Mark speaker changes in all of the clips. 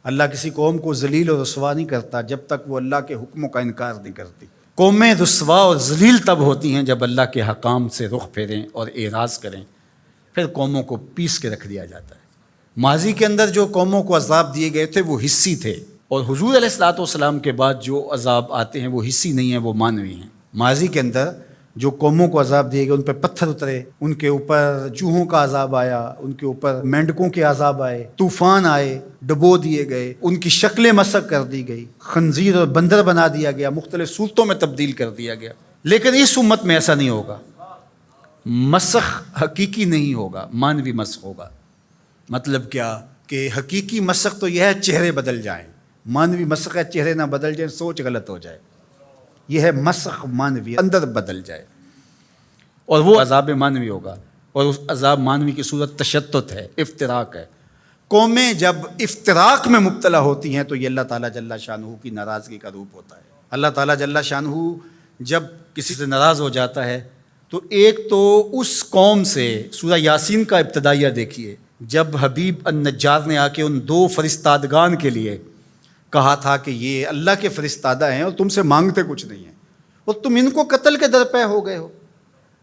Speaker 1: اللہ کسی قوم کو ذلیل و رسوا نہیں کرتا جب تک وہ اللہ کے حکموں کا انکار نہیں کرتی۔ قومیں رسوا اور ذلیل تب ہوتی ہیں جب اللہ کے حکام سے رخ پھیریں اور اعراض کریں، پھر قوموں کو پیس کے رکھ دیا جاتا ہے۔ ماضی کے اندر جو قوموں کو عذاب دیے گئے تھے وہ حصی تھے، اور حضور علیہ الصلوۃ والسلام کے بعد جو عذاب آتے ہیں وہ حصی نہیں ہیں، وہ معنوی ہیں۔ ماضی کے اندر جو قوموں کو عذاب دیے گئے، ان پہ پتھر اترے، ان کے اوپر چوہوں کا عذاب آیا، ان کے اوپر مینڈکوں کے عذاب آئے، طوفان آئے، ڈبو دیے گئے، ان کی شکلیں مسخ کر دی گئی، خنزیر اور بندر بنا دیا گیا، مختلف صورتوں میں تبدیل کر دیا گیا۔ لیکن اس امت میں ایسا نہیں ہوگا، مسخ حقیقی نہیں ہوگا، معنوی مسخ ہوگا۔ مطلب کیا کہ حقیقی مسخ تو یہ ہے چہرے بدل جائیں، معنوی مسخ ہے چہرے نہ بدل جائیں، سوچ غلط ہو جائے۔ یہ ہے مسخ معنوی، اندر بدل جائے، اور وہ عذاب معنوی ہوگا، اور اس عذاب معنوی کی صورت تشتت ہے، افتراق ہے۔ قومیں جب افتراق میں مبتلا ہوتی ہیں تو یہ اللہ تعالیٰ جل شانہ کی ناراضگی کا روپ ہوتا ہے۔ اللہ تعالیٰ جل شانہ جب کسی سے ناراض ہو جاتا ہے تو ایک تو اس قوم سے، سورہ یاسین کا ابتدائیہ دیکھیے، جب حبیب النجار نے آ کے ان دو فرستادگان کے لیے کہا تھا کہ یہ اللہ کے فرستادہ ہیں اور تم سے مانگتے کچھ نہیں ہیں، اور تم ان کو قتل کے درپے ہو گئے ہو،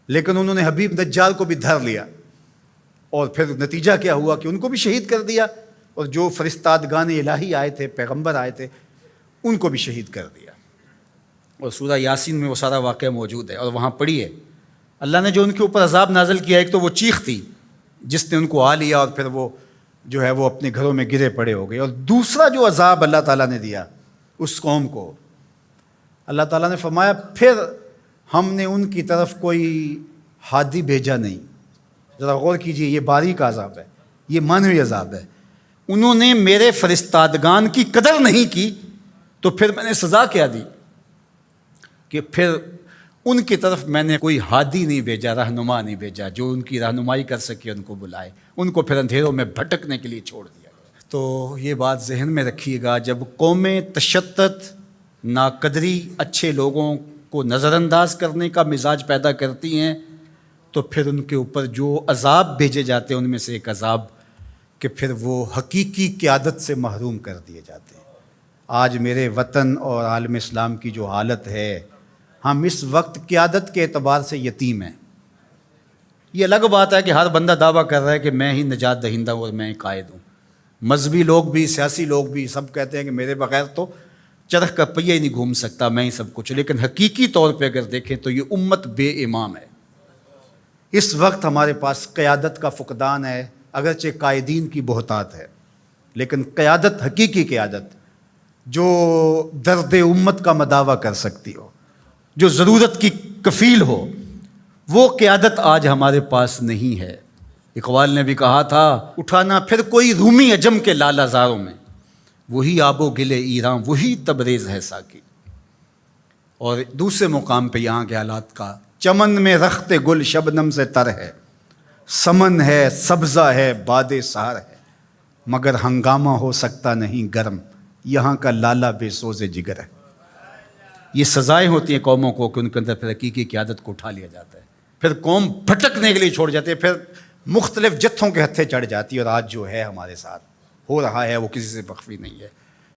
Speaker 1: لیکن انہوں نے حبیب نجار کو بھی دھر لیا، اور پھر نتیجہ کیا ہوا کہ ان کو بھی شہید کر دیا، اور جو فرستادگان الہی آئے تھے، پیغمبر آئے تھے، ان کو بھی شہید کر دیا۔ اور سورہ یاسین میں وہ سارا واقعہ موجود ہے، اور وہاں پڑھیے اللہ نے جو ان کے اوپر عذاب نازل کیا۔ ایک تو وہ چیخ تھی جس نے ان کو آ لیا، اور پھر وہ جو ہے وہ اپنے گھروں میں گرے پڑے ہو گئے، اور دوسرا جو عذاب اللہ تعالیٰ نے دیا اس قوم کو، اللہ تعالیٰ نے فرمایا پھر ہم نے ان کی طرف کوئی ہادی بھیجا نہیں۔ ذرا غور کیجئے، یہ باریک عذاب ہے، یہ معنوی عذاب ہے۔ انہوں نے میرے فرستادگان کی قدر نہیں کی تو پھر میں نے سزا کیا دی کہ پھر ان کی طرف میں نے کوئی ہادی نہیں بھیجا، رہنما نہیں بھیجا جو ان کی رہنمائی کر سکے، ان کو بلائے، ان کو پھر اندھیروں میں بھٹکنے کے لیے چھوڑ دیا گیا۔ تو یہ بات ذہن میں رکھیے گا، جب قومیں تشدد، ناقدری، اچھے لوگوں کو نظر انداز کرنے کا مزاج پیدا کرتی ہیں تو پھر ان کے اوپر جو عذاب بھیجے جاتے ہیں ان میں سے ایک عذاب کہ پھر وہ حقیقی قیادت سے محروم کر دیے جاتے ہیں۔ آج میرے وطن اور عالم اسلام کی جو حالت ہے، ہم اس وقت قیادت کے اعتبار سے یتیم ہیں۔ یہ الگ بات ہے کہ ہر بندہ دعویٰ کر رہا ہے کہ میں ہی نجات دہندہ ہوں اور میں ہی قائد ہوں۔ مذہبی لوگ بھی، سیاسی لوگ بھی، سب کہتے ہیں کہ میرے بغیر تو چرخ کا پہیہ ہی نہیں گھوم سکتا، میں ہی سب کچھ۔ لیکن حقیقی طور پہ اگر دیکھیں تو یہ امت بے امام ہے۔ اس وقت ہمارے پاس قیادت کا فقدان ہے، اگرچہ قائدین کی بہتات ہے، لیکن قیادت، حقیقی قیادت جو درد امت کا مداوع کر سکتی ہو، جو ضرورت کی کفیل ہو، وہ قیادت آج ہمارے پاس نہیں ہے۔ اقبال نے بھی کہا تھا، اٹھانا پھر کوئی رومی عجم کے لالہ زاروں میں، وہی آب و گل ایراں، وہی تبریز ہے ساکی۔ اور دوسرے مقام پہ یہاں کے حالات کا، چمن میں رخت گل شبنم سے تر ہے، سمن ہے، سبزہ ہے، باد سحر ہے، مگر ہنگامہ ہو سکتا نہیں گرم، یہاں کا لالہ بے سوز جگر ہے۔ یہ سزائیں ہوتی ہیں قوموں کو کہ ان کے اندر پھر حقیقی قیادت کو اٹھا لیا جاتا ہے، پھر قوم بھٹکنے کے لیے چھوڑ جاتے ہیں، پھر مختلف جتھوں کے ہتھے چڑھ جاتی ہے۔ اور آج جو ہے ہمارے ساتھ ہو رہا ہے وہ کسی سے مخفی نہیں ہے۔